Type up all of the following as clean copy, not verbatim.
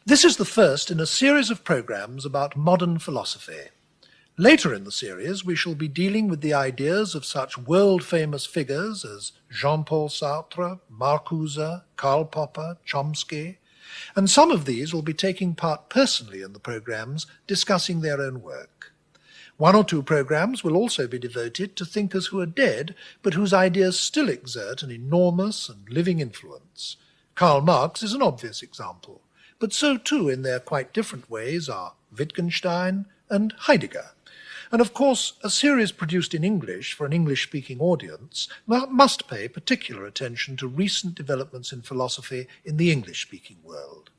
This is the first in a series of programs about modern philosophy. Later in the series, we shall be dealing with the ideas of such world-famous figures as Jean-Paul Sartre, Marcuse, Karl Popper, Chomsky, and some of these will be taking part personally in the programs, discussing their own work. One or two programs will also be devoted to thinkers who are dead, but whose ideas still exert an enormous and living influence. Karl Marx is an obvious example, but so too in their quite different ways are Wittgenstein and Heidegger. And of course, a series produced in English for an English-speaking audience must pay particular attention to recent developments in philosophy in the English-speaking world.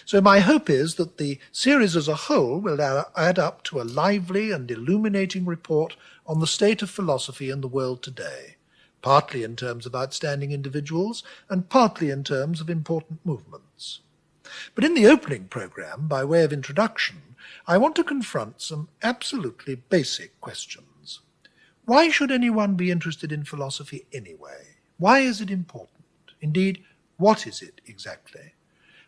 So my hope is that the series as a whole will add up to a lively and illuminating report on the state of philosophy in the world today, partly in terms of outstanding individuals and partly in terms of important movements. But in the opening program, by way of introduction, I want to confront some absolutely basic questions. Why should anyone be interested in philosophy anyway? Why is it important? Indeed, what is it exactly?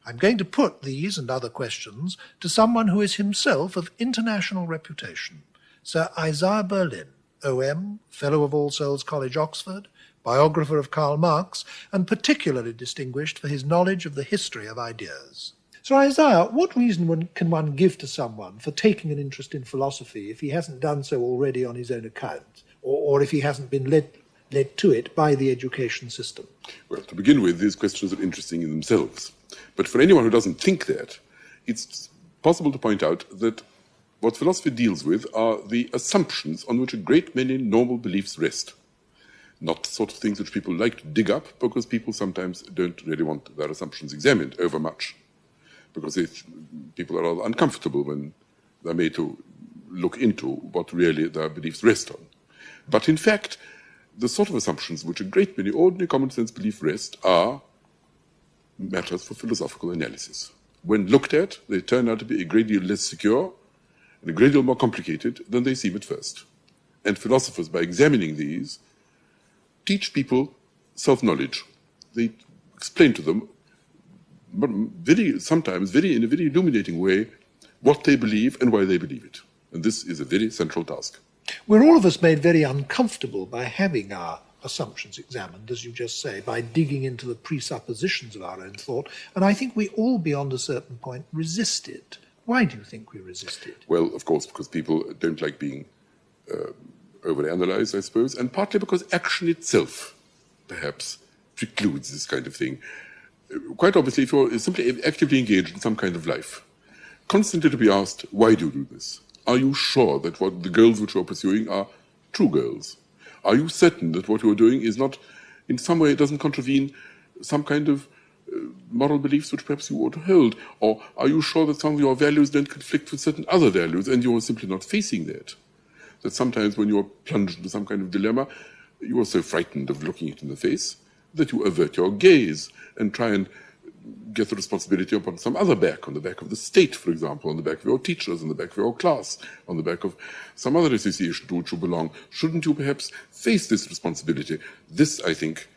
I'm going to put these and other questions to someone who is himself of international reputation, Sir Isaiah Berlin, OM, Fellow of All Souls College, Oxford, biographer of Karl Marx, and particularly distinguished for his knowledge of the history of ideas. So Isaiah, what reason can one give to someone for taking an interest in philosophy if he hasn't done so already on his own account, or if he hasn't been led to it by the education system? Well, to begin with, these questions are interesting in themselves. But for anyone who doesn't think that, it's possible to point out that what philosophy deals with are the assumptions on which a great many normal beliefs rest. Not the sort of things which people like to dig up, because people sometimes don't really want their assumptions examined over much, because people are rather uncomfortable when they're made to look into what really their beliefs rest on. But in fact, the sort of assumptions which a great many ordinary common sense beliefs rest are matters for philosophical analysis. When looked at, they turn out to be a great deal less secure and a great deal more complicated than they seem at first. And philosophers, by examining these, teach people self-knowledge. They explain to them, sometimes in a very illuminating way, what they believe and why they believe it. And this is a very central task. We're all of us made very uncomfortable by having our assumptions examined, as you just say, by digging into the presuppositions of our own thought. And I think we all, beyond a certain point, resist it. Why do you think we resist it? Well, of course, because people don't like being overanalyzed, I suppose, and partly because action itself, perhaps, precludes this kind of thing. Quite obviously, if you're simply actively engaged in some kind of life, constantly to be asked, why do you do this? Are you sure that what the goals which you're pursuing are true goals? Are you certain that what you're doing is not, in some way, it doesn't contravene some kind of moral beliefs which perhaps you ought to hold? Or are you sure that some of your values don't conflict with certain other values and you're simply not facing that? That sometimes when you're plunged into some kind of dilemma, you are so frightened of looking it in the face that you avert your gaze and try and get the responsibility upon some other back, on the back of the state, for example, on the back of your teachers, on the back of your class, on the back of some other association to which you belong. Shouldn't you perhaps face this responsibility? This, I think,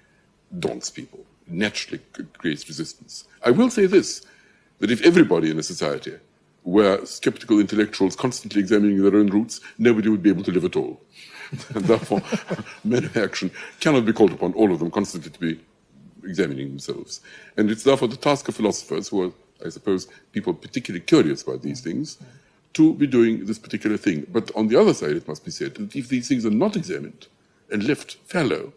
daunts people, naturally creates resistance. I will say this, that if everybody in a society were skeptical intellectuals constantly examining their own roots, nobody would be able to live at all. And therefore, men of action cannot be called upon, all of them, constantly to be examining themselves. And it's therefore the task of philosophers, who are, I suppose, people particularly curious about these things, to be doing this particular thing. But on the other side, it must be said that if these things are not examined and left fallow,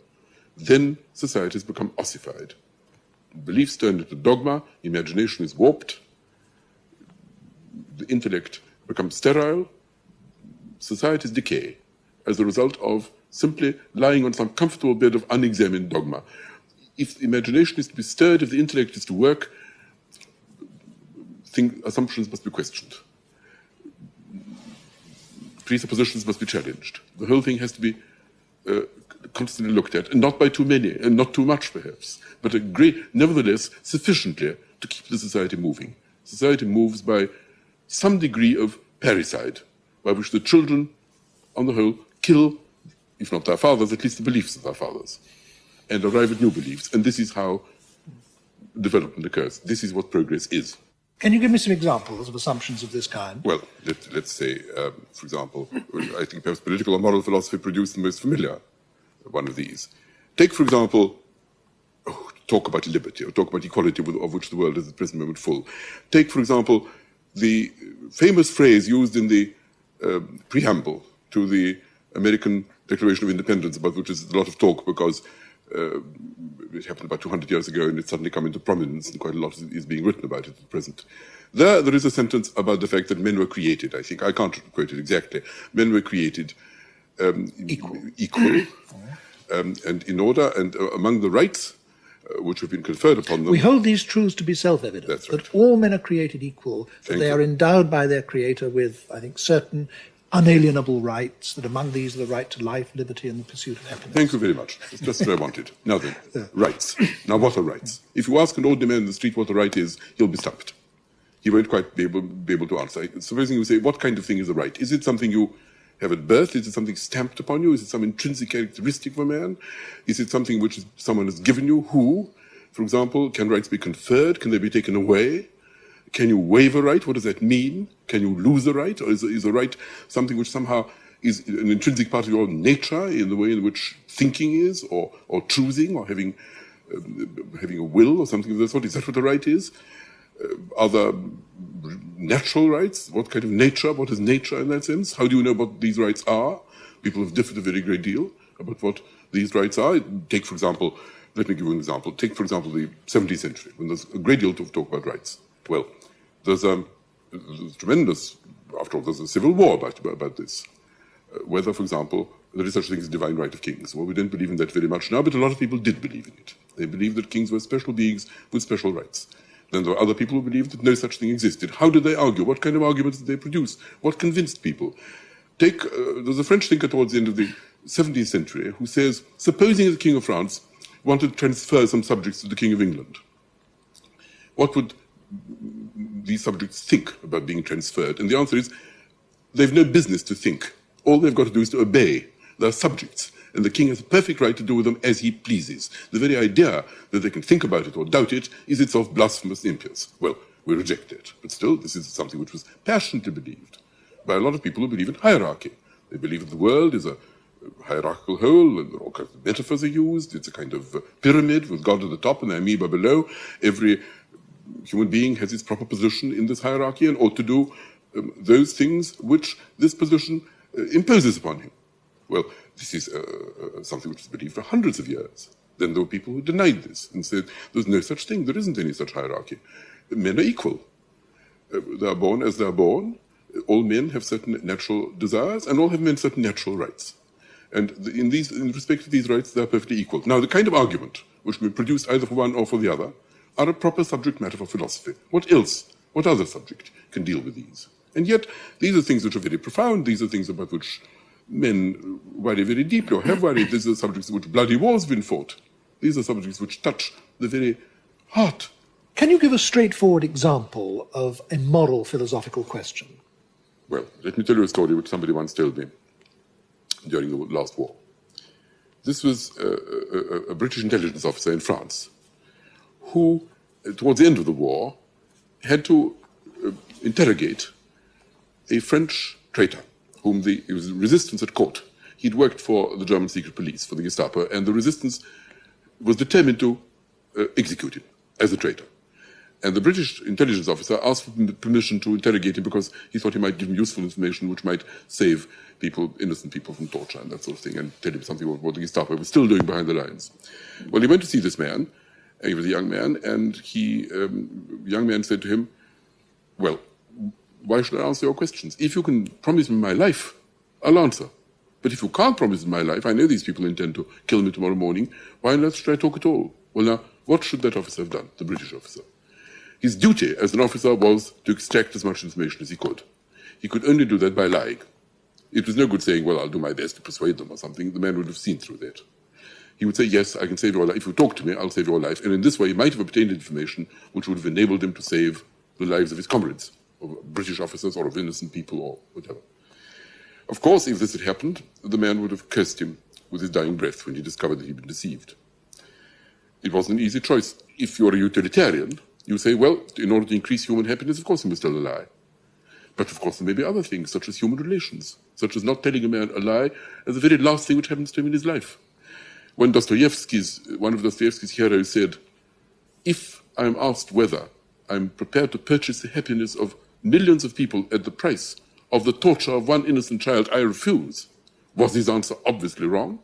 then societies become ossified. Beliefs turn into dogma, imagination is warped, the intellect becomes sterile, societies decay as a result of simply lying on some comfortable bed of unexamined dogma. If the imagination is to be stirred, if the intellect is to work, assumptions must be questioned. Presuppositions must be challenged. The whole thing has to be constantly looked at, and not by too many, and not too much perhaps, but nevertheless sufficiently to keep the society moving. Society moves by some degree of parricide, by which the children, on the whole, kill, if not their fathers, at least the beliefs of their fathers, and arrive at new beliefs. And this is how development occurs. This is what progress is. Can you give me some examples of assumptions of this kind? Well, let's say, for example, I think perhaps political or moral philosophy produced the most familiar one of these. Take, for example, talk about liberty or talk about equality of which the world is at the present moment full. Take, for example, the famous phrase used in the preamble to the American Declaration of Independence, about which is a lot of talk because it happened about 200 years ago and it's suddenly come into prominence and quite a lot is being written about it at the present. There is a sentence about the fact that men were created, I think. I can't quote it exactly. Men were created equal. And in order, and among the rights which have been conferred upon them. We hold these truths to be self-evident, That's right. that all men are created equal, that they are endowed by their Creator with, I think, certain unalienable rights, that among these are the right to life, liberty, and the pursuit of happiness. Thank you very much. That's just what I wanted. Now then, rights. Now, what are rights? If you ask an ordinary man in the street what a right is, he'll be stumped. He won't quite be able to answer. Supposing you say, what kind of thing is a right? Is it something you have at birth? Is it something stamped upon you? Is it some intrinsic characteristic of a man? Is it something which someone has given you? Who, for example, can rights be conferred? Can they be taken away? Can you waive a right? What does that mean? Can you lose a right? Or is a right something which somehow is an intrinsic part of your nature in the way in which thinking is, or choosing, or having a will, or something of that sort? Is that what a right is? Are there natural rights? What kind of nature? What is nature in that sense? How do you know what these rights are? People have differed a very great deal about what these rights are. Take, for example, let me give you an example. Take, for example, the 17th century, when there's a great deal of talk about rights. Well, there's a tremendous, after all, there's a civil war about this. Whether, for example, there is such a thing as divine right of kings. Well, we don't believe in that very much now, but a lot of people did believe in it. They believed that kings were special beings with special rights. Then there were other people who believed that no such thing existed. How did they argue? What kind of arguments did they produce? What convinced people? There's a French thinker towards the end of the 17th century who says, supposing the King of France wanted to transfer some subjects to the King of England, what would these subjects think about being transferred? And the answer is, they've no business to think. All they've got to do is to obey. They're subjects. And the king has a perfect right to do with them as he pleases. The very idea that they can think about it or doubt it is itself blasphemous and impious. Well, we reject it. But still, this is something which was passionately believed by a lot of people who believe in hierarchy. They believe that the world is a hierarchical whole, and all kinds of metaphors are used. It's a kind of pyramid with God at the top and the amoeba below. Every human being has its proper position in this hierarchy and ought to do those things which this position imposes upon him. Well, this is something which is believed for hundreds of years. Then there were people who denied this and said, there's no such thing, there isn't any such hierarchy. Men are equal. They are born as they are born. All men have certain natural desires, and all have men certain natural rights. And in respect to these rights, they are perfectly equal. Now, the kind of argument which can be produced either for one or for the other are a proper subject matter for philosophy. What else? What other subject can deal with these? And yet, these are things which are very profound. These are things about which men worry very deeply or have worried. These are subjects in which bloody wars have been fought. These are subjects which touch the very heart. Can you give a straightforward example of a moral philosophical question? Well, let me tell you a story which somebody once told me during the last war. This was a British intelligence officer in France who, towards the end of the war, had to interrogate a French traitor whom it was resistance at court. He'd worked for the German secret police, for the Gestapo, and the resistance was determined to execute him as a traitor. And the British intelligence officer asked for permission to interrogate him because he thought he might give him useful information which might save people, innocent people, from torture and that sort of thing, and tell him something about what the Gestapo was still doing behind the lines. Well, he went to see this man. He was a young man, and the young man said to him, well, why should I answer your questions? If you can promise me my life, I'll answer. But if you can't promise me my life, I know these people intend to kill me tomorrow morning, why on earth should I talk at all? Well, now, what should that officer have done, the British officer? His duty as an officer was to extract as much information as he could. He could only do that by lying. It was no good saying, well, I'll do my best to persuade them or something. The man would have seen through that. He would say, yes, I can save your life. If you talk to me, I'll save your life. And in this way, he might have obtained information which would have enabled him to save the lives of his comrades, of British officers or of innocent people or whatever. Of course, if this had happened, the man would have cursed him with his dying breath when he discovered that he'd been deceived. It wasn't an easy choice. If you're a utilitarian, You say, well, in order to increase human happiness, of course you must tell a lie. But of course there may be other things, such as human relations, such as not telling a man a lie as the very last thing which happens to him in his life. When one of Dostoevsky's heroes said, if I'm asked whether I'm prepared to purchase the happiness of millions of people at the price of the torture of one innocent child, I refuse. Was his answer obviously wrong?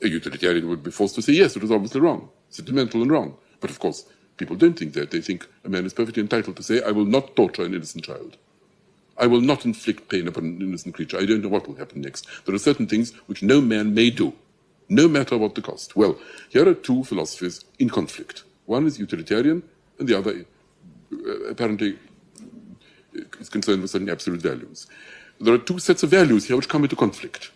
A utilitarian would be forced to say, yes, it was obviously wrong, sentimental and wrong. But of course, people don't think that. They think a man is perfectly entitled to say, I will not torture an innocent child. I will not inflict pain upon an innocent creature. I don't know what will happen next. There are certain things which no man may do, no matter what the cost. Well, here are two philosophies in conflict. One is utilitarian, and the other apparently is concerned with certain absolute values. There are two sets of values here which come into conflict.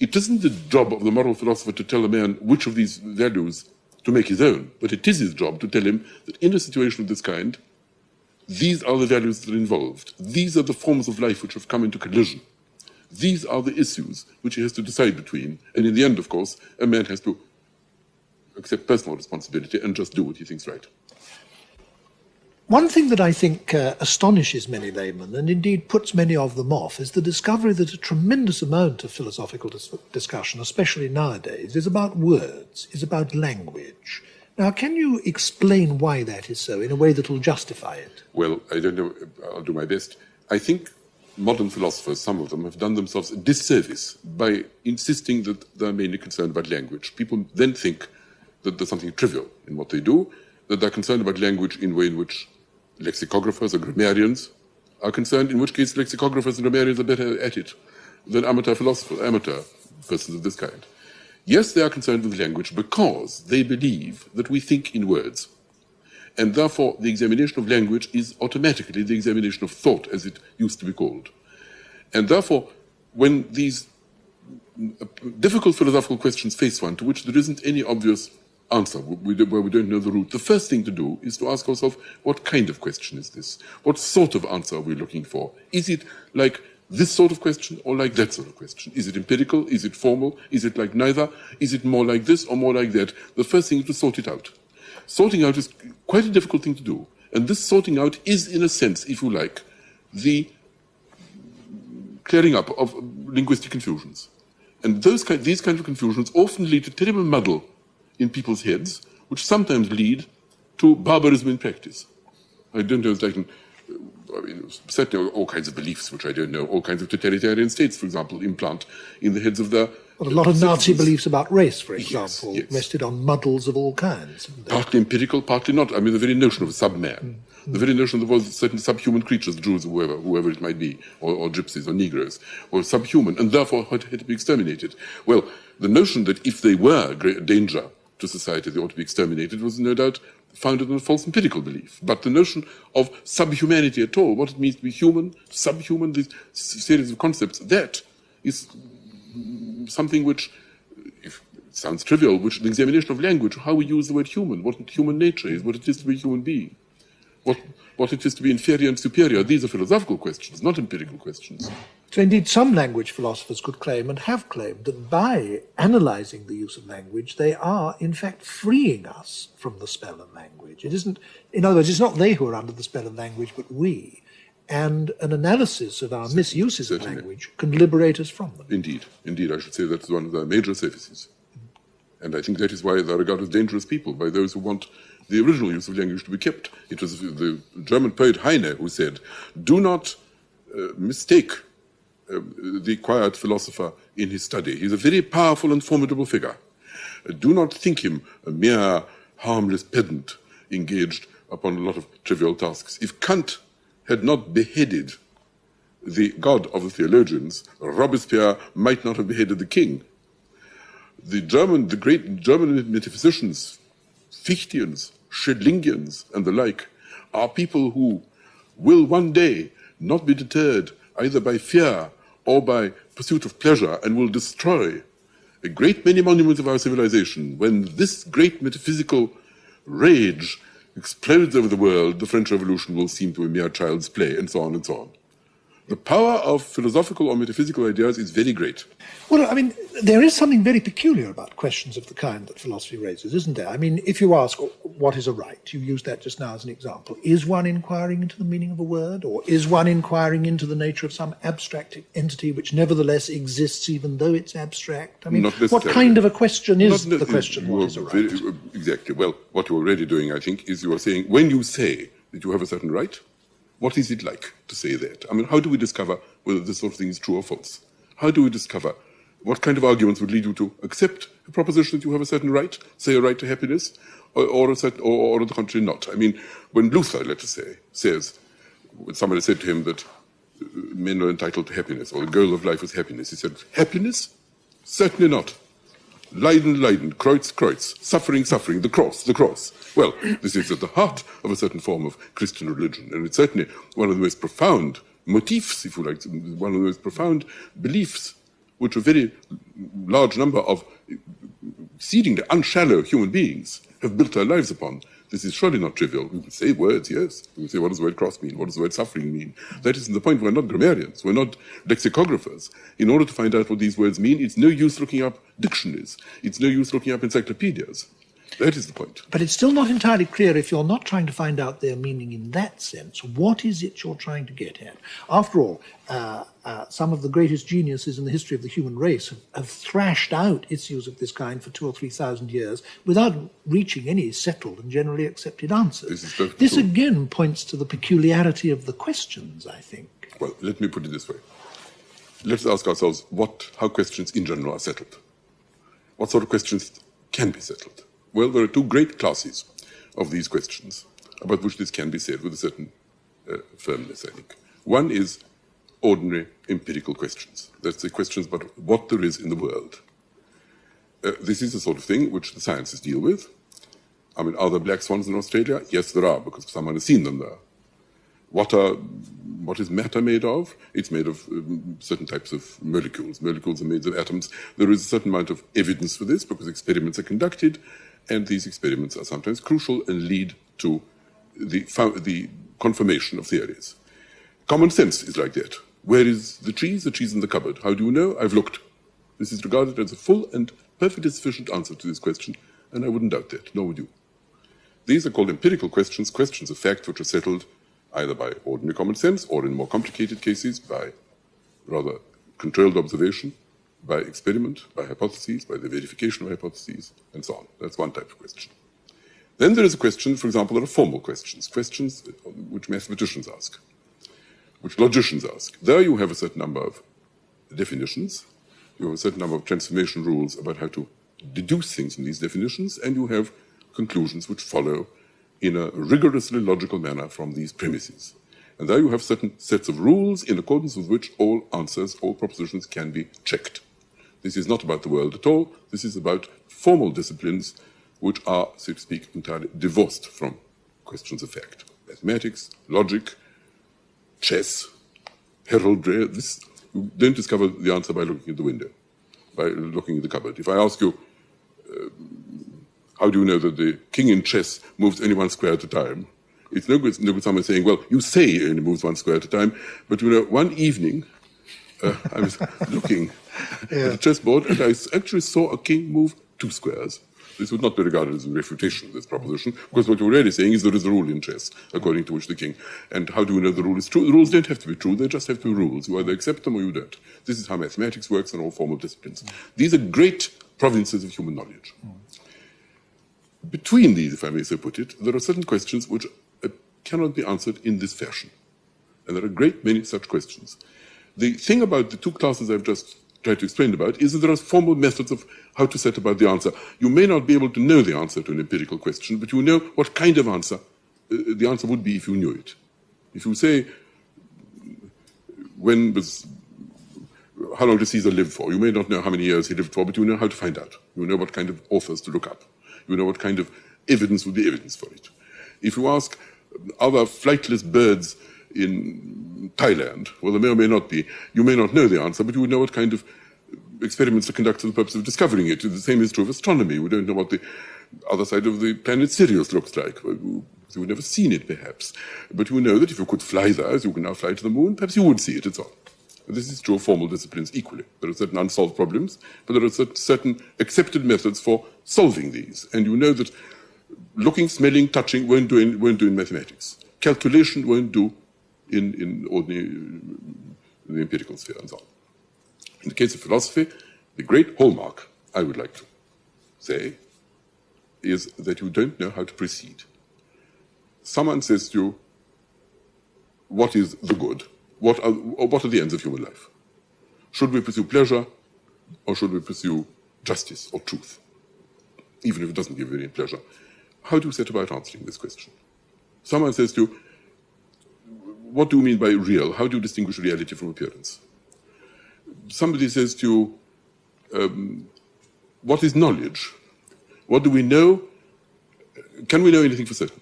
It isn't the job of the moral philosopher to tell a man which of these values to make his own, but it is his job to tell him that in a situation of this kind, these are the values that are involved. These are the forms of life which have come into collision. These are the issues which he has to decide between. And in the end, of course, a man has to accept personal responsibility and just do what he thinks right. One thing that I think astonishes many laymen, and indeed puts many of them off, is the discovery that a tremendous amount of philosophical discussion, especially nowadays, is about words, is about language. Now, can you explain why that is so in a way that will justify it? Well, I don't know. I'll do my best. I think modern philosophers, some of them, have done themselves a disservice by insisting that they're mainly concerned about language. People then think that there's something trivial in what they do, that they're concerned about language in a way in which lexicographers or grammarians are concerned, in which case lexicographers and grammarians are better at it than amateur persons of this kind. Yes, they are concerned with language because they believe that we think in words. And therefore, the examination of language is automatically the examination of thought, as it used to be called. And therefore, when these difficult philosophical questions face one to which there isn't any obvious answer, where we don't know the root, the first thing to do is to ask ourselves, what kind of question is this? What sort of answer are we looking for? Is it like this sort of question or like that sort of question? Is it empirical? Is it formal? Is it like neither? Is it more like this or more like that? The first thing is to sort it out. Sorting out is quite a difficult thing to do. And this sorting out is, in a sense, if you like, the clearing up of linguistic confusions. And these kinds of confusions often lead to terrible muddle in people's heads, which sometimes lead to barbarism in practice. I don't know if I can, certainly all kinds of beliefs, which I don't know, all kinds of totalitarian states, for example, implant in the heads of their Well, a lot of Nazi beliefs about race, for example, yes. rested on muddles of all kinds. Partly empirical, partly not. I mean, the very notion of a sub-man, the very notion that there was certain subhuman creatures, Jews, whoever it might be, or gypsies or Negroes, were subhuman, and therefore had to be exterminated. Well, the notion that if they were a danger to society, they ought to be exterminated, was no doubt founded on a false empirical belief. But the notion of subhumanity at all, what it means to be human, subhuman, this series of concepts, that is something which, if it sounds trivial, which the examination of language, how we use the word human, what human nature is, what it is to be a human being, what it is to be inferior and superior, these are philosophical questions, not empirical questions. So indeed, some language philosophers could claim, and have claimed, that by analysing the use of language, they are, in fact, freeing us from the spell of language. It isn't, in other words, it's not they who are under the spell of language, but we. And an analysis of our misuses of language can liberate us from them. Indeed, I should say that's one of the major services. And I think that is why they are regarded as dangerous people by those who want the original use of language to be kept. It was the German poet Heine who said, do not mistake the quiet philosopher in his study. He's a very powerful and formidable figure. Do not think him a mere harmless pedant engaged upon a lot of trivial tasks. If Kant had not beheaded the god of the theologians, Robespierre might not have beheaded the king. The great German metaphysicians, Fichtians, Schedlingians, and the like, are people who will one day not be deterred either by fear or by pursuit of pleasure, and will destroy a great many monuments of our civilization. When this great metaphysical rage explodes over the world, the French Revolution will seem to be a mere child's play, and so on and so on. The power of philosophical or metaphysical ideas is very great. Well, I mean, there is something very peculiar about questions of the kind that philosophy raises, isn't there? I mean, if you ask, what is a right? You used that just now as an example. Is one inquiring into the meaning of a word? Or is one inquiring into the nature of some abstract entity which nevertheless exists even though it's abstract? I mean, what kind of a question is the question, what is a right? Exactly. Well, what you're already doing, I think, is you are saying, when you say that you have a certain right, what is it like to say that? I mean, how do we discover whether this sort of thing is true or false? How do we discover what kind of arguments would lead you to accept a proposition that you have a certain right, say a right to happiness, or on the contrary not? I mean, when Luther, let us say, says, when somebody said to him that men are entitled to happiness, or the goal of life is happiness, he said, happiness? Certainly not. Leiden, Leiden, Kreuz, Kreuz, suffering, suffering, the cross. Well, this is at the heart of a certain form of Christian religion, and it's certainly one of the most profound motifs, if you like, one of the most profound beliefs, which a very large number of exceedingly unshallow human beings have built their lives upon. This is surely not trivial. We would say words, yes. We would say, what does the word cross mean? What does the word suffering mean? That isn't the point. We're not grammarians. We're not lexicographers. In order to find out what these words mean, it's no use looking up dictionaries. It's no use looking up encyclopedias. That is the point. But it's still not entirely clear, if you're not trying to find out their meaning in that sense, what is it you're trying to get at? After all, some of the greatest geniuses in the history of the human race have thrashed out issues of this kind for 2,000 or 3,000 years without reaching any settled and generally accepted answers. This again points to the peculiarity of the questions, I think. Well, let me put it this way. Let's ask ourselves how questions in general are settled. What sort of questions can be settled? Well, there are two great classes of these questions about which this can be said with a certain firmness, I think. One is ordinary empirical questions. That's the questions about what there is in the world. This is the sort of thing which the sciences deal with. I mean, are there black swans in Australia? Yes, there are, because someone has seen them there. What is matter made of? It's made of certain types of molecules. Molecules are made of atoms. There is a certain amount of evidence for this because experiments are conducted, and these experiments are sometimes crucial and lead to the confirmation of theories. Common sense is like that. Where is the cheese? The cheese in the cupboard. How do you know? I've looked. This is regarded as a full and perfectly sufficient answer to this question, and I wouldn't doubt that, nor would you. These are called empirical questions, questions of fact which are settled either by ordinary common sense or in more complicated cases by rather controlled observation, by experiment, by hypotheses, by the verification of hypotheses, and so on. That's one type of question. Then there is a question, for example, there are formal questions, questions which mathematicians ask, which logicians ask. There you have a certain number of definitions, you have a certain number of transformation rules about how to deduce things from these definitions, and you have conclusions which follow in a rigorously logical manner from these premises. And there you have certain sets of rules in accordance with which all answers, all propositions can be checked. This is not about the world at all. This is about formal disciplines which are, so to speak, entirely divorced from questions of fact. Mathematics, logic, chess, heraldry. This, you don't discover the answer by looking at the window, by looking at the cupboard. If I ask you, how do you know that the king in chess moves only one square at a time? It's no good someone saying, well, you say he only moves one square at a time, but you know, one evening I was looking at a chessboard and I actually saw a king move 2 squares. This would not be regarded as a refutation of this proposition, because what you're really saying is there is a rule in chess, according to which the king. And how do we know the rule is true? The rules don't have to be true, they just have to be rules. You either accept them or you don't. This is how mathematics works and all formal disciplines. These are great provinces of human knowledge. Between these, if I may so put it, there are certain questions which cannot be answered in this fashion. And there are a great many such questions. The thing about the two classes I've just tried to explain about is that there are formal methods of how to set about the answer. You may not be able to know the answer to an empirical question, but you know what kind of answer the answer would be if you knew it. If you say, how long did Caesar live for? You may not know how many years he lived for, but you know how to find out. You know what kind of authors to look up. You know what kind of evidence would be evidence for it. If you ask, are there flightless birds in Thailand? Well, there may or may not be. You may not know the answer, but you would know what kind of experiments to conduct for the purpose of discovering it. The same is true of astronomy. We don't know what the other side of the planet Sirius looks like. You would never seen it, perhaps. But you know that if you could fly there, as you can now fly to the moon, perhaps you would see it, it's all. This is true of formal disciplines equally. There are certain unsolved problems, but there are certain accepted methods for solving these. And you know that looking, smelling, touching won't do in mathematics. Calculation won't do in ordinary the empirical sphere and so on. In the case of philosophy, the great hallmark, I would like to say, is that you don't know how to proceed. Someone says to you, what is the good? What are the ends of human life? Should we pursue pleasure, or should we pursue justice or truth? Even if it doesn't give you any pleasure. How do you set about answering this question? Someone says to you, what do you mean by real? How do you distinguish reality from appearance? Somebody says to you, what is knowledge? What do we know? Can we know anything for certain?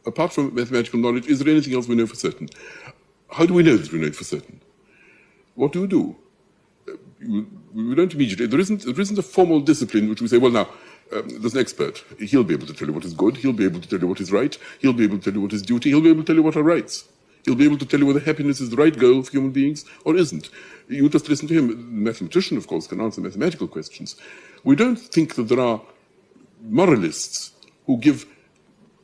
Apart from mathematical knowledge, is there anything else we know for certain? How do we know that we know it for certain? What do you do? We don't immediately. There isn't a formal discipline which we say, well, now, there's an expert. He'll be able to tell you what is good. He'll be able to tell you what is right. He'll be able to tell you what is duty. He'll be able to tell you what are rights. He'll be able to tell you whether happiness is the right goal for human beings or isn't. You just listen to him. The mathematician, of course, can answer mathematical questions. We don't think that there are moralists who give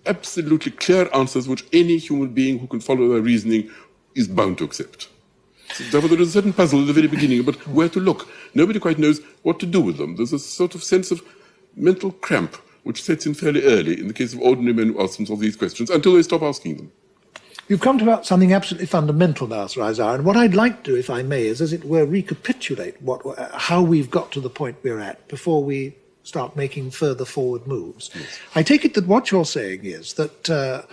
absolutely clear answers which any human being who can follow their reasoning is bound to accept. So therefore, there is a certain puzzle at the very beginning about where to look. Nobody quite knows what to do with them. There's a sort of sense of mental cramp which sets in fairly early in the case of ordinary men who ask themselves these questions until they stop asking them. You've come to something absolutely fundamental now, Sir Isaiah, and what I'd like to do, if I may, is, as it were, recapitulate how we've got to the point we're at before we start making further forward moves. Yes. I take it that what you're saying is that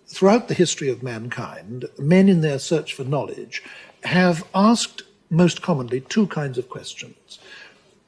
throughout the history of mankind, men in their search for knowledge have asked most commonly two kinds of questions.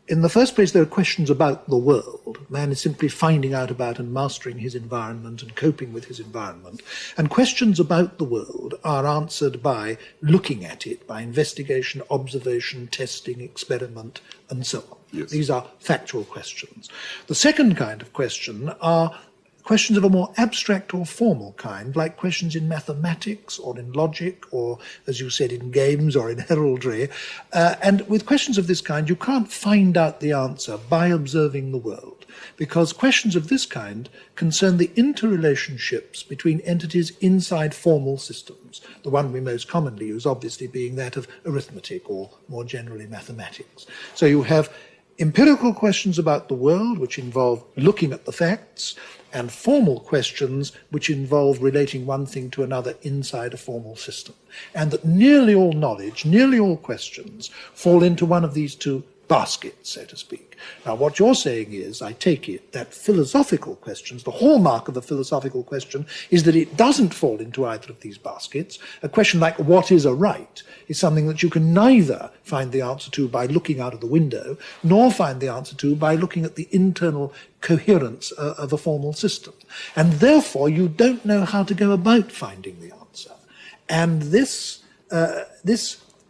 In the first place, there are questions about the world. Man is simply finding out about and mastering his environment and coping with his environment. And questions about the world are answered by looking at it, by investigation, observation, testing, experiment, and so on. Yes. These are factual questions. The second kind of question are questions of a more abstract or formal kind, like questions in mathematics or in logic or, as you said, in games or in heraldry. And with questions of this kind, you can't find out the answer by observing the world, because questions of this kind concern the interrelationships between entities inside formal systems, the one we most commonly use obviously being that of arithmetic or more generally mathematics. So you have empirical questions about the world, which involve looking at the facts, and formal questions which involve relating one thing to another inside a formal system. And that nearly all knowledge, nearly all questions, fall into one of these two baskets, so to speak. Now, what you're saying is, I take it, that philosophical questions, the hallmark of a philosophical question is that it doesn't fall into either of these baskets. A question like, what is a right, is something that you can neither find the answer to by looking out of the window, nor find the answer to by looking at the internal coherence of a formal system. And therefore, you don't know how to go about finding the answer. And this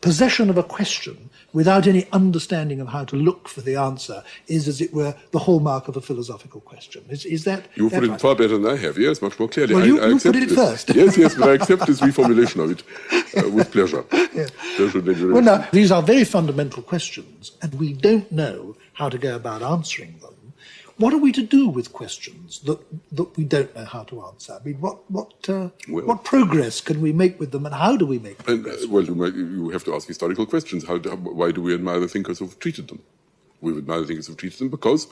possession of a question without any understanding of how to look for the answer is, as it were, the hallmark of a philosophical question. Is that you put it right? Far better than I have, yes, much more clearly. Well, you accept put it first. Yes, but I accept this reformulation of it with pleasure. Yes. Pleasure. Well, now, these are very fundamental questions, and we don't know how to go about answering them. What are we to do with questions that we don't know how to answer? I mean, what progress can we make with them, and how do we make progress? You have to ask historical questions. Why do we admire the thinkers who've treated them? We admire the thinkers who've treated them because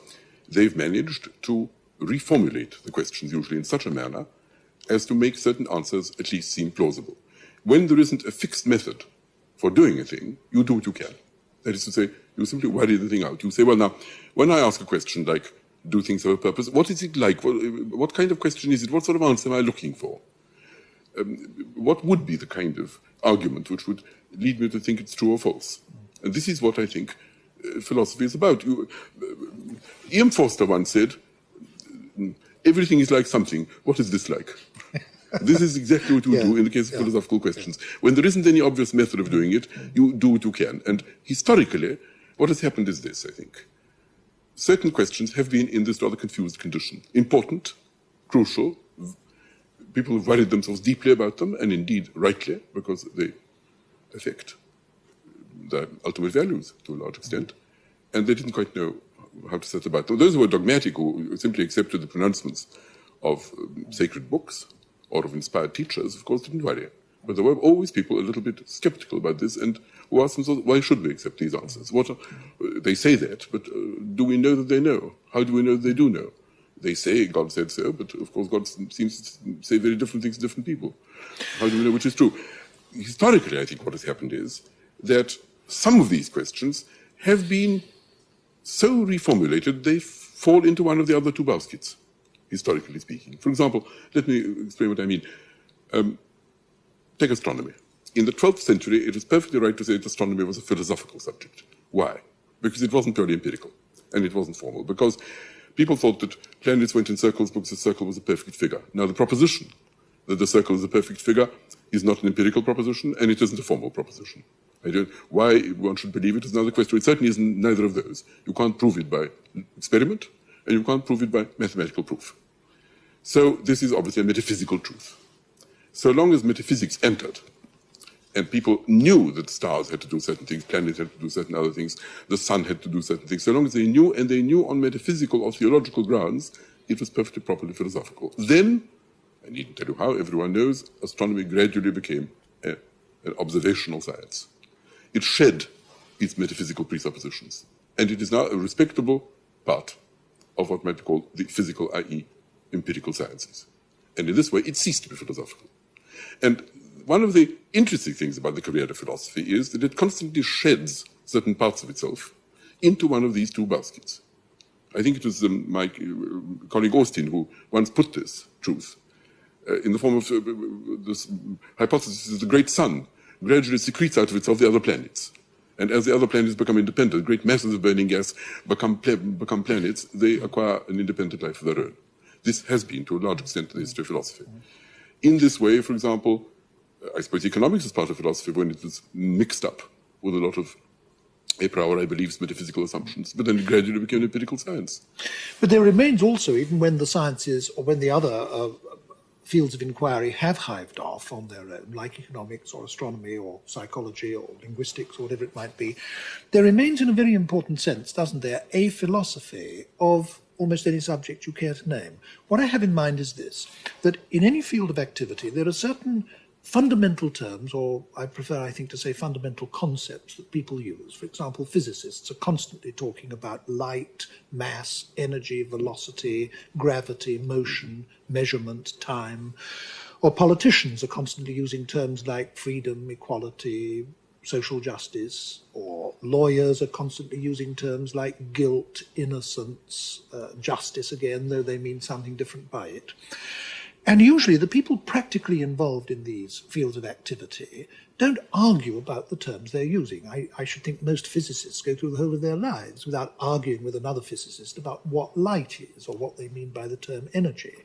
they've managed to reformulate the questions, usually in such a manner as to make certain answers at least seem plausible. When there isn't a fixed method for doing a thing, you do what you can. That is to say, you simply worry the thing out. You say, well, now, when I ask a question like, do things have a purpose? What is it like? What kind of question is it? What sort of answer am I looking for? What would be the kind of argument which would lead me to think it's true or false? And this is what I think philosophy is about. Ian Forster once said, everything is like something. What is this like? This is exactly what you do in the case of philosophical questions. When there isn't any obvious method of doing it, you do what you can. And historically, what has happened is this, I think. Certain questions have been in this rather confused condition. Important, crucial, people have worried themselves deeply about them, and indeed rightly, because they affect the ultimate values to a large extent, and they didn't quite know how to set about them. Those who were dogmatic, who simply accepted the pronouncements of sacred books or of inspired teachers, of course, didn't worry. But there were always people a little bit skeptical about this and who asked themselves, why should we accept these answers? They say that, but do we know that they know? How do we know that they do know? They say God said so, but of course God seems to say very different things to different people. How do we know which is true? Historically, I think what has happened is that some of these questions have been so reformulated they fall into one of the other two baskets, historically speaking. For example, let me explain what I mean. Take astronomy. In the 12th century, it was perfectly right to say that astronomy was a philosophical subject. Why? Because it wasn't purely empirical, and it wasn't formal. Because people thought that planets went in circles because the circle was a perfect figure. Now, the proposition that the circle is a perfect figure is not an empirical proposition, and it isn't a formal proposition. Why one should believe it is another question. It certainly isn't neither of those. You can't prove it by experiment, and you can't prove it by mathematical proof. So this is obviously a metaphysical truth. So long as metaphysics entered, and people knew that stars had to do certain things, planets had to do certain other things, the sun had to do certain things, so long as they knew, and they knew on metaphysical or theological grounds, it was perfectly properly philosophical. Then, I needn't tell you how, everyone knows, astronomy gradually became an observational science. It shed its metaphysical presuppositions, and it is now a respectable part of what might be called the physical, i.e. empirical sciences. And in this way, it ceased to be philosophical. And one of the interesting things about the career of philosophy is that it constantly sheds certain parts of itself into one of these two baskets. I think it was my colleague Austin who once put this truth in the form of this hypothesis that the great sun gradually secretes out of itself the other planets. And as the other planets become independent, great masses of burning gas become planets, they acquire an independent life of their own. This has been, to a large extent, the history of philosophy. In this way, for example, I suppose economics is part of philosophy when it was mixed up with a lot of a priori beliefs, metaphysical assumptions, but then it gradually became an empirical science. But there remains also, even when the sciences or when the other fields of inquiry have hived off on their own, like economics or astronomy or psychology or linguistics or whatever it might be, there remains in a very important sense, doesn't there, a philosophy of almost any subject you care to name. What I have in mind is this, that in any field of activity, there are certain fundamental terms, or I prefer, I think, to say fundamental concepts that people use. For example, physicists are constantly talking about light, mass, energy, velocity, gravity, motion, measurement, time. Or politicians are constantly using terms like freedom, equality, social justice, or lawyers are constantly using terms like guilt, innocence, justice again, though they mean something different by it. And usually the people practically involved in these fields of activity don't argue about the terms they're using. I should think most physicists go through the whole of their lives without arguing with another physicist about what light is or what they mean by the term energy.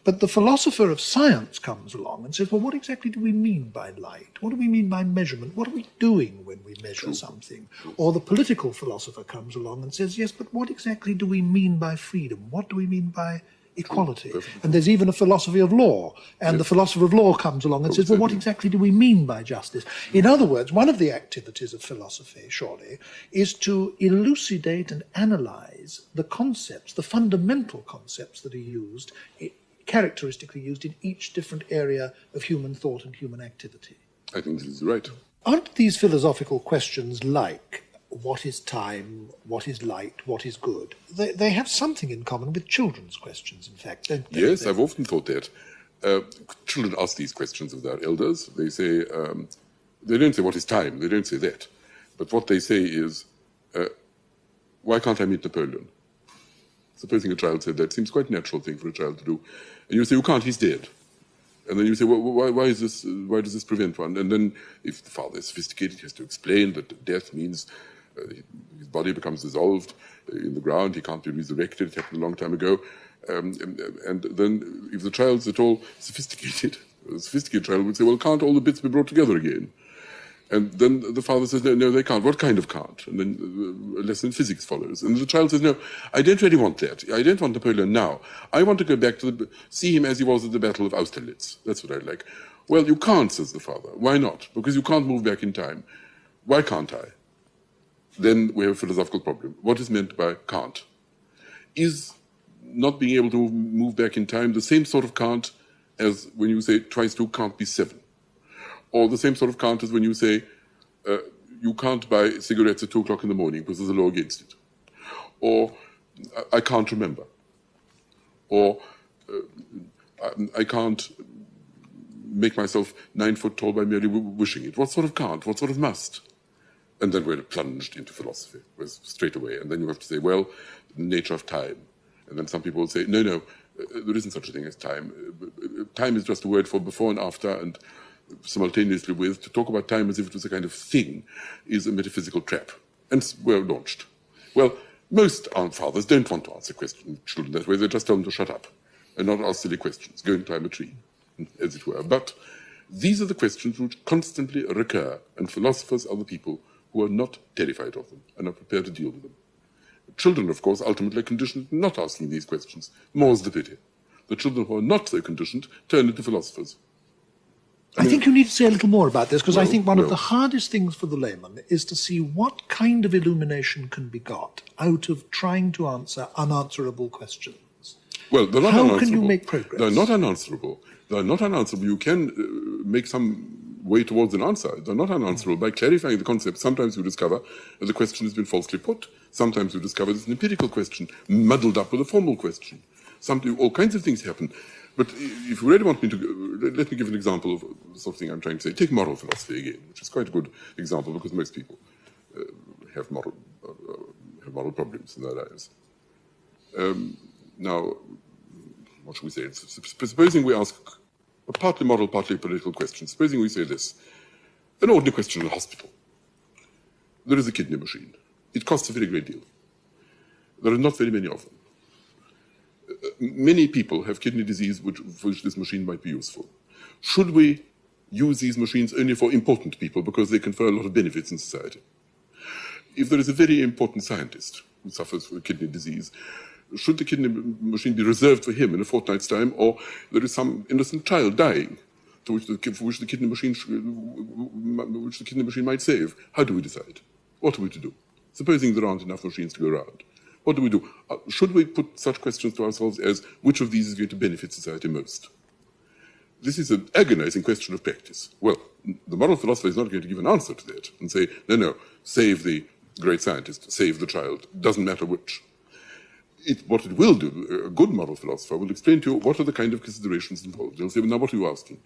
But the philosopher of science comes along and says, well, what exactly do we mean by light? What do we mean by measurement? What are we doing when we measure something? Or the political philosopher comes along and says, yes, but what exactly do we mean by freedom? What do we mean by equality? And there's even a philosophy of law. And the philosopher of law comes along and says, well, what exactly do we mean by justice? In other words, one of the activities of philosophy, surely, is to elucidate and analyze the concepts, the fundamental concepts that are used, characteristically used in each different area of human thought and human activity. I think this is right. Aren't these philosophical questions like what is time, what is light, what is good? They have something in common with children's questions, in fact, don't they? Yes, I've often thought that. Children ask these questions of their elders. They say, they don't say what is time, they don't say that. But what they say is, why can't I meet Napoleon? Supposing a child said that, it seems quite a natural thing for a child to do. And you say, you can't, he's dead. And then you say, well, why does this prevent one? And then if the father is sophisticated, he has to explain that death means his body becomes dissolved in the ground, he can't be resurrected, it happened a long time ago. And then if the child's at all sophisticated, a sophisticated child would say, well, can't all the bits be brought together again? And then the father says, no, they can't. What kind of can't? And then a lesson in physics follows. And the child says, no, I don't really want that. I don't want Napoleon now. I want to go back to see him as he was at the Battle of Austerlitz. That's what I'd like. Well, you can't, says the father. Why not? Because you can't move back in time. Why can't I? Then we have a philosophical problem. What is meant by can't? Is not being able to move back in time the same sort of can't as when you say twice 2 can't be 7? Or the same sort of can't as when you say you can't buy cigarettes at 2 o'clock in the morning because there's a law against it. Or I can't remember. Or I can't make myself 9 foot tall by merely wishing it. What sort of can't? What sort of must? And then we're plunged into philosophy straight away. And then you have to say, well, the nature of time. And then some people will say, no, there isn't such a thing as time. Time is just a word for before and after and simultaneously with. To talk about time as if it was a kind of thing is a metaphysical trap. And we're launched. Well, most fathers don't want to answer questions children that way. They just tell them to shut up and not ask silly questions. Go and climb a tree, as it were. But these are the questions which constantly recur, and philosophers are the people who are not terrified of them and are prepared to deal with them. Children, of course, ultimately are conditioned not asking these questions. More's the pity. The children who are not so conditioned turn into philosophers. I think you need to say a little more about this, because I think one of the hardest things for the layman is to see what kind of illumination can be got out of trying to answer unanswerable questions. Well, they're not unanswerable. How can you make progress? They're not unanswerable. They're not unanswerable. You can make some way towards an answer. They're not unanswerable. By clarifying the concept, sometimes you discover that the question has been falsely put. Sometimes you discover it's an empirical question, muddled up with a formal question. All kinds of things happen. But if you really want me to, let me give an example of something I'm trying to say. Take moral philosophy again, which is quite a good example because most people have moral problems in their lives. Now, what should we say? Supposing we ask a partly moral, partly political question. Supposing we say this. An ordinary question in a hospital. There is a kidney machine. It costs a very great deal. There are not very many of them. Many people have kidney disease for which this machine might be useful. Should we use these machines only for important people because they confer a lot of benefits in society? If there is a very important scientist who suffers from kidney disease, should the kidney machine be reserved for him in a fortnight's time, or there is some innocent child dying for which the kidney machine might save? How do we decide? What are we to do? Supposing there aren't enough machines to go around. What do we do? Should we put such questions to ourselves as which of these is going to benefit society most? This is an agonizing question of practice. Well, the moral philosopher is not going to give an answer to that and say, no, save the great scientist, save the child, doesn't matter which. What it will do, a good moral philosopher will explain to you what are the kind of considerations involved. They'll say, well, now what are you asking?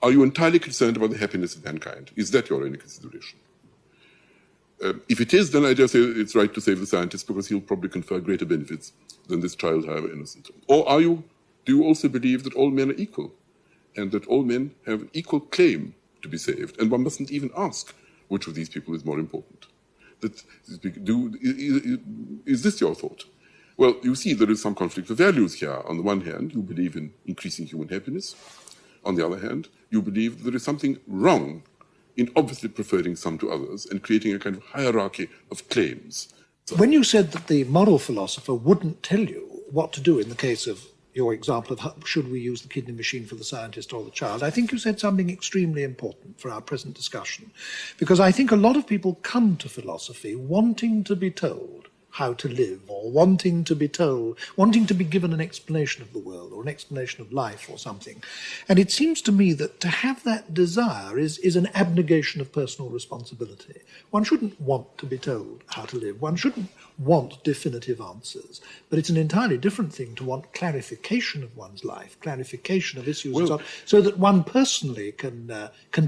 Are you entirely concerned about the happiness of mankind? Is that your only consideration? If it is, then I just say it's right to save the scientist because he'll probably confer greater benefits than this child, however innocent. Or do you also believe that all men are equal and that all men have an equal claim to be saved, and one mustn't even ask which of these people is more important? Is this your thought? Well, you see there is some conflict of values here. On the one hand, you believe in increasing human happiness. On the other hand, you believe there is something wrong in obviously preferring some to others and creating a kind of hierarchy of claims. So, when you said that the moral philosopher wouldn't tell you what to do in the case of your example of should we use the kidney machine for the scientist or the child, I think you said something extremely important for our present discussion. Because I think a lot of people come to philosophy wanting to be told how to live, or wanting to be given an explanation of the world or an explanation of life or something. And it seems to me that to have that desire is an abnegation of personal responsibility. One shouldn't want to be told how to live. One shouldn't want definitive answers. But it's an entirely different thing to want clarification of one's life, clarification of issues, and so on, so that one personally can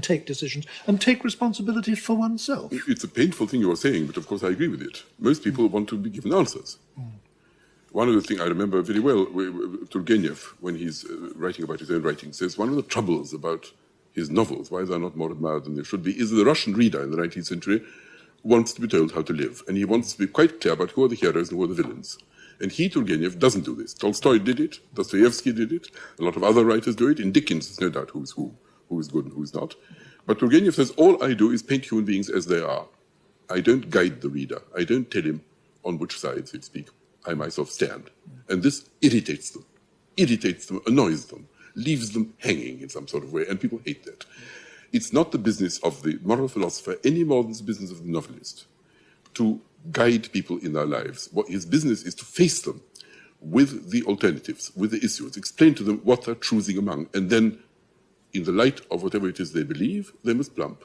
take decisions and take responsibility for oneself. It's a painful thing you are saying, but of course I agree with it. Most people want to be given answers. One of the things I remember very well, Turgenev, when he's writing about his own writing, says one of the troubles about his novels, why they're not more admired than they should be, is the Russian reader in the 19th century wants to be told how to live. And he wants to be quite clear about who are the heroes and who are the villains. And Turgenev, doesn't do this. Tolstoy did it. Dostoevsky did it. A lot of other writers do it. In Dickens, there's no doubt who is good and who is not. But Turgenev says, all I do is paint human beings as they are. I don't guide the reader. I don't tell him on which side, so to speak, I myself stand. And this irritates them, annoys them, leaves them hanging in some sort of way, and people hate that. It's not the business of the moral philosopher any more than it's the business of the novelist to guide people in their lives. What his business is to face them with the alternatives, with the issues, explain to them what they're choosing among, and then, in the light of whatever it is they believe, they must plump.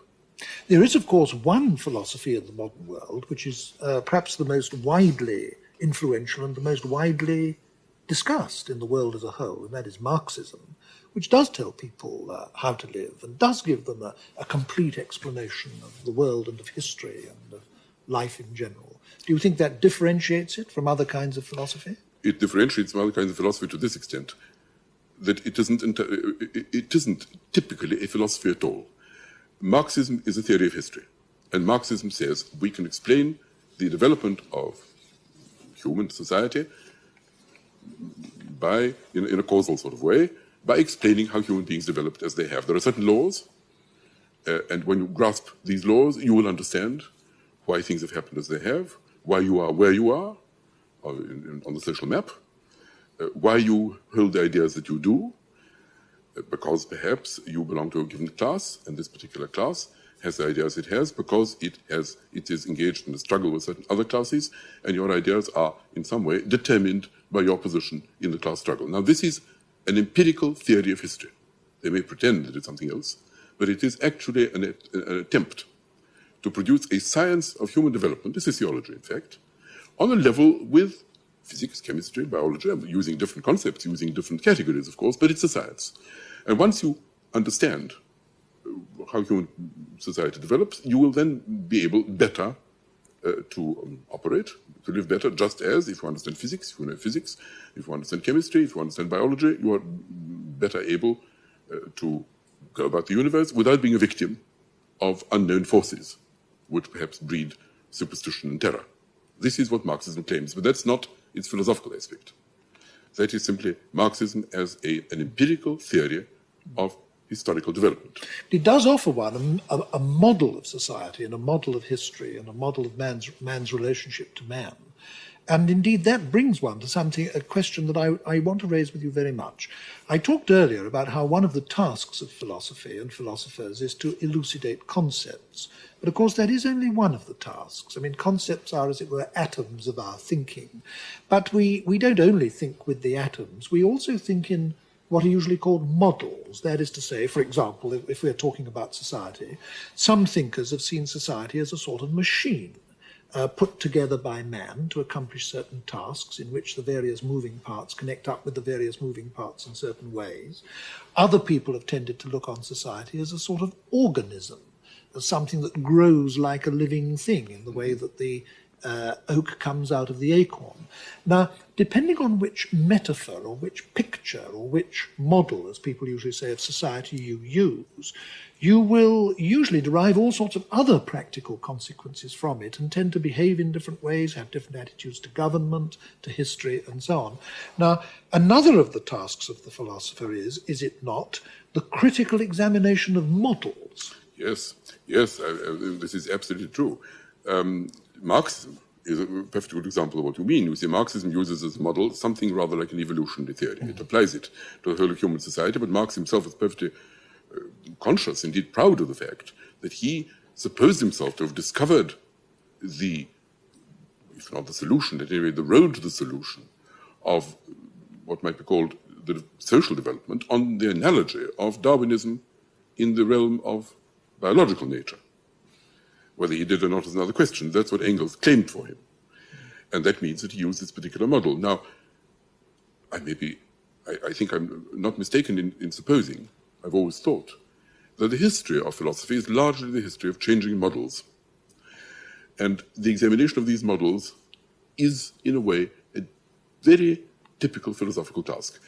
There is, of course, one philosophy in the modern world which is perhaps the most widely influential and the most widely discussed in the world as a whole, and that is Marxism, which does tell people how to live and does give them a complete explanation of the world and of history and of life in general. Do you think that differentiates it from other kinds of philosophy? It differentiates from other kinds of philosophy to this extent, that it isn't typically a philosophy at all. Marxism is a theory of history, and Marxism says we can explain the development of human society by, in a causal sort of way, by explaining how human beings developed as they have. There are certain laws, and when you grasp these laws, you will understand why things have happened as they have, why you are where you are on the social map, why you hold the ideas that you do, because perhaps you belong to a given class, and this particular class has the ideas it has because it is engaged in a struggle with certain other classes, and your ideas are in some way determined by your position in the class struggle. Now, this is an empirical theory of history. They may pretend that it's something else, but it is actually an attempt to produce a science of human development, a sociology, in fact, on a level with physics, chemistry, biology. I'm using different concepts, using different categories, of course, but it's a science. And once you understand how human society develops, you will then be able better to operate, to live better, just as if you understand physics, if you know physics, if you understand chemistry, if you understand biology, you are better able to go about the universe without being a victim of unknown forces, which perhaps breed superstition and terror. This is what Marxism claims, but that's not its philosophical aspect. That is simply Marxism as an empirical theory of historical development. It does offer one a model of society and a model of history and a model of man's relationship to man. And indeed, that brings one to a question that I want to raise with you very much. I talked earlier about how one of the tasks of philosophy and philosophers is to elucidate concepts. But of course, that is only one of the tasks. I mean, concepts are, as it were, atoms of our thinking. But we don't only think with the atoms, we also think in what are usually called models. That is to say, for example, if we're talking about society, some thinkers have seen society as a sort of machine, put together by man to accomplish certain tasks in which the various moving parts connect up with the various moving parts in certain ways. Other people have tended to look on society as a sort of organism, as something that grows like a living thing in the way that the oak comes out of the acorn. Now, depending on which metaphor or which picture or which model, as people usually say, of society you use, you will usually derive all sorts of other practical consequences from it and tend to behave in different ways, have different attitudes to government, to history, and so on. Now, another of the tasks of the philosopher is it not, the critical examination of models? Yes, this is absolutely true. Marxism is a perfect good example of what you mean. You see, Marxism uses as a model something rather like an evolutionary theory. It applies it to the whole of human society, but Marx himself is perfectly conscious, indeed proud of the fact that he supposed himself to have discovered the, if not the solution, at any rate the road to the solution of what might be called the social development on the analogy of Darwinism in the realm of biological nature. Whether he did or not is another question. That's what Engels claimed for him. And that means that he used this particular model. Now, I think I'm not mistaken in supposing, I've always thought, that the history of philosophy is largely the history of changing models. And the examination of these models is, in a way, a very typical philosophical task.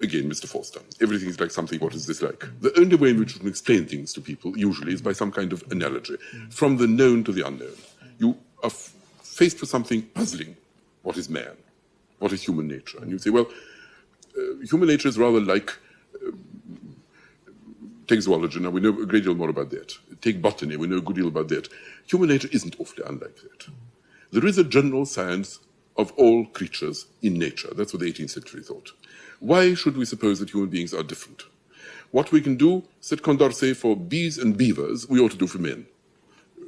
Again, Mr. Forster, everything is like something, what is this like? The only way in which you can explain things to people, usually, is by some kind of analogy, from the known to the unknown. You are faced with something puzzling. What is man? What is human nature? And you say, well, human nature is rather like Take zoology, now we know a great deal more about that. Take botany, we know a good deal about that. Human nature isn't awfully unlike that. There is a general science of all creatures in nature. That's what the 18th century thought. Why should we suppose that human beings are different? What we can do, said Condorcet, for bees and beavers, we ought to do for men.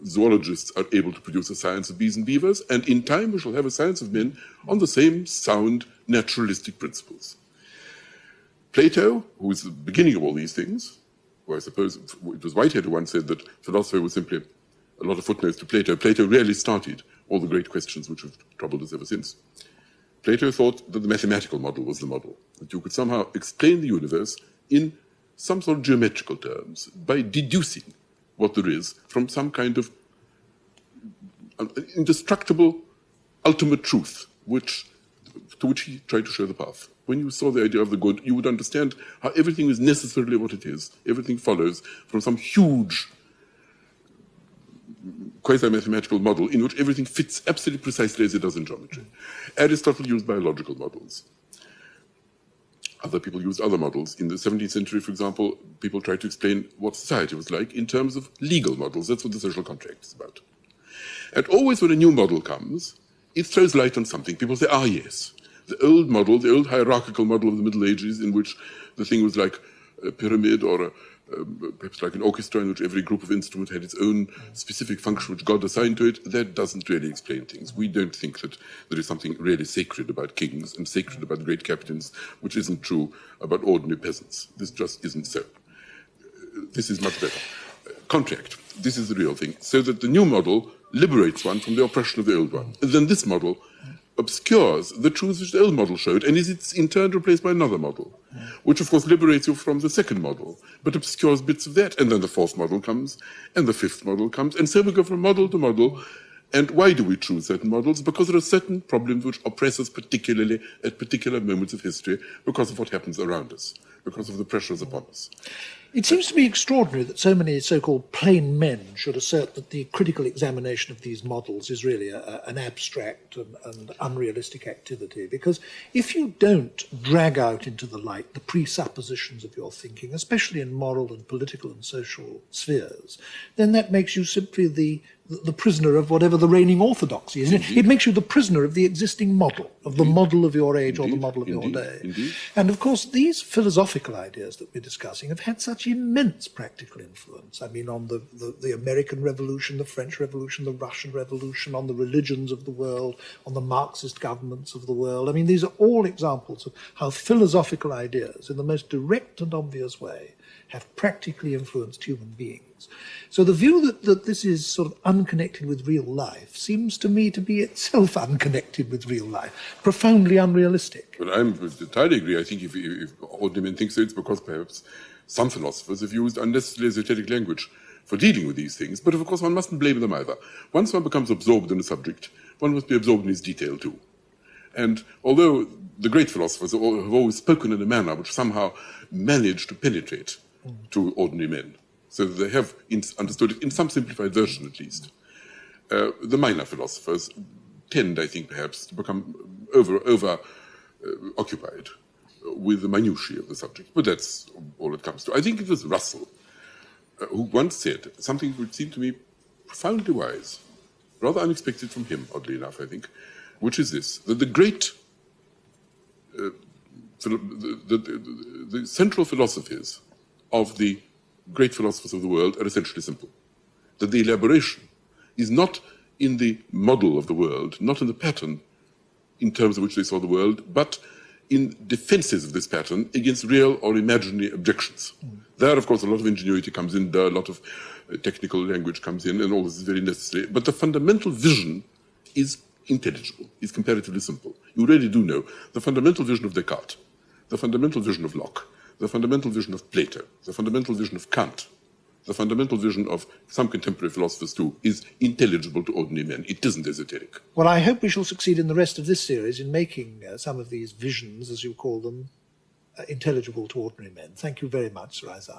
Zoologists are able to produce a science of bees and beavers, and in time we shall have a science of men on the same sound, naturalistic principles. Plato, who is the beginning of all these things, who I suppose it was Whitehead who once said that philosophy was simply a lot of footnotes to Plato. Plato really started all the great questions which have troubled us ever since. Plato thought that the mathematical model was the model, that you could somehow explain the universe in some sort of geometrical terms by deducing what there is from some kind of indestructible ultimate truth to which he tried to show the path. When you saw the idea of the good, you would understand how everything is necessarily what it is. Everything follows from some huge quasi-mathematical model in which everything fits absolutely precisely as it does in geometry. Aristotle used biological models. Other people used other models. In the 17th century, for example, people tried to explain what society was like in terms of legal models. That's what the social contract is about. And always when a new model comes, it throws light on something. People say, ah, yes, the old model, the old hierarchical model of the Middle Ages in which the thing was like a pyramid or perhaps like an orchestra in which every group of instruments had its own specific function which God assigned to it, that doesn't really explain things. We don't think that there is something really sacred about kings and sacred about great captains, which isn't true about ordinary peasants. This just isn't so. This is much better. Contract. This is the real thing. So that the new model liberates one from the oppression of the old one. And then this model obscures the truths which the old model showed, and is in turn replaced by another model, which of course liberates you from the second model, but obscures bits of that. And then the fourth model comes, and the fifth model comes, and so we go from model to model. And why do we choose certain models? Because there are certain problems which oppress us particularly at particular moments of history because of what happens around us, because of the pressures upon us. It seems to me extraordinary that so many so-called plain men should assert that the critical examination of these models is really an abstract and unrealistic activity, because if you don't drag out into the light the presuppositions of your thinking, especially in moral and political and social spheres, then that makes you simply the prisoner of whatever the reigning orthodoxy is. It makes you the prisoner of the existing model, of the model of your age or the model of your day. And of course, these philosophical ideas that we're discussing have had such immense practical influence. I mean, on the American Revolution, the French Revolution, the Russian Revolution, on the religions of the world, on the Marxist governments of the world. I mean, these are all examples of how philosophical ideas, in the most direct and obvious way, have practically influenced human beings. So the view that this is sort of unconnected with real life seems to me to be itself unconnected with real life, profoundly unrealistic. But I entirely agree. I think if ordinary men think so, it's because perhaps some philosophers have used unnecessarily esoteric language for dealing with these things. But of course, one mustn't blame them either. Once one becomes absorbed in a subject, one must be absorbed in its detail too. And although the great philosophers have always spoken in a manner which somehow managed to penetrate to ordinary men, so that they have understood it in some simplified version at least, the minor philosophers tend, I think, perhaps to become occupied with the minutiae of the subject. But that's all it comes to. I think it was Russell who once said something which seemed to me profoundly wise, rather unexpected from him, oddly enough, I think, which is this, that the great, the central philosophies of the great philosophers of the world are essentially simple. That the elaboration is not in the model of the world, not in the pattern in terms of which they saw the world, but in defenses of this pattern against real or imaginary objections. There, of course, a lot of ingenuity comes in, there a lot of technical language comes in, and all this is very necessary. But the fundamental vision is intelligible, is comparatively simple. You really do know the fundamental vision of Descartes, the fundamental vision of Locke, the fundamental vision of Plato, the fundamental vision of Kant, the fundamental vision of some contemporary philosophers too, is intelligible to ordinary men. It isn't esoteric. Well, I hope we shall succeed in the rest of this series in making some of these visions, as you call them, intelligible to ordinary men. Thank you very much, Sir Isaiah.